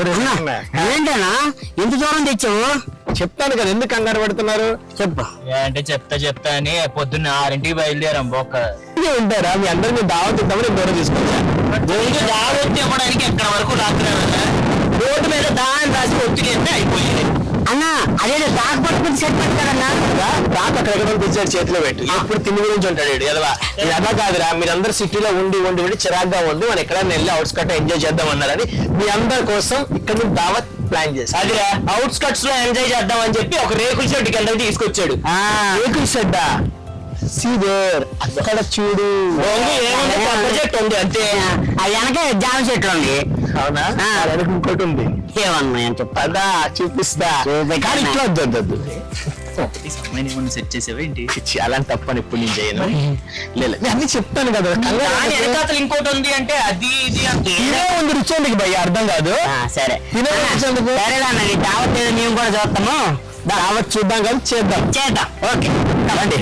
నిమిషం. ఏంటన్నా ఇంత దూరం తెచ్చావు? చెప్తాను కదా ఎందుకు కంగారు పడుతున్నారు. చెప్పు. అంటే చెప్తా అని పొద్దున్న 6ంటికి బయలుదేరాం బొక్క. ఉంటారా మీ అందరినీ దావత్ ఇద్దామని దూరం తీసుకొచ్చా. దావత్ ఇవ్వడానికి ఎక్కడ వరకు రాత్రి రోడ్డు మీద దాని రాసి ఒత్తికేస్తే అయిపోయింది. అన్నా అదే దాకా పట్టుకుని సెట్ పెడతాడన్నా. రాక అక్కడ తెచ్చాడు చేతిలో పెట్టి ఇప్పుడు తిండి గురించి ఉంటాడు ఎదవా. అదా కాదురా మీరందరూ సిటీలో ఉండి చిరాగ్గా ఉండి మనం ఎక్కడ వెళ్ళి అవుట్స్కట్ ఎంజాయ్ చేద్దాం అన్నారని మీ అందరి కోసం ఇక్కడ నుంచి దావత్ ప్లాన్ చేసి అదిరా అవుట్స్కట్స్ లో ఎంజాయ్ చేద్దాం అని చెప్పి ఒక రేకుల షెడ్కి వెళ్ళడానికి తీసుకొచ్చాడు. రేకుల షెడ్డా? సీదేర్ అక్కడ చూడు ప్రాజెక్ట్ ఉంది అంతే. అది వెనక జామ చెట్లు ఉంది. అవునా? ఇంకోటి ఉంది. ఏమన్నా అని చెప్పదా చూపిస్తా. కానీ ఇట్లా వద్దు సెట్ చేసేవేంటి? అలాంటి తప్పని ఇప్పుడు నేను చేయను. లేదు అన్ని చెప్తాను కదా. వెనకాతలు ఇంకోటి ఉంది అంటే అది ఇది అంటే ఉంది. రుచి భయ్య అర్థం కాదు. సరే సరేనా దావత్ మేము కూడా చూస్తాము. దావత్ చూద్దాం కానీ చేద్దాం. ఓకే రండి.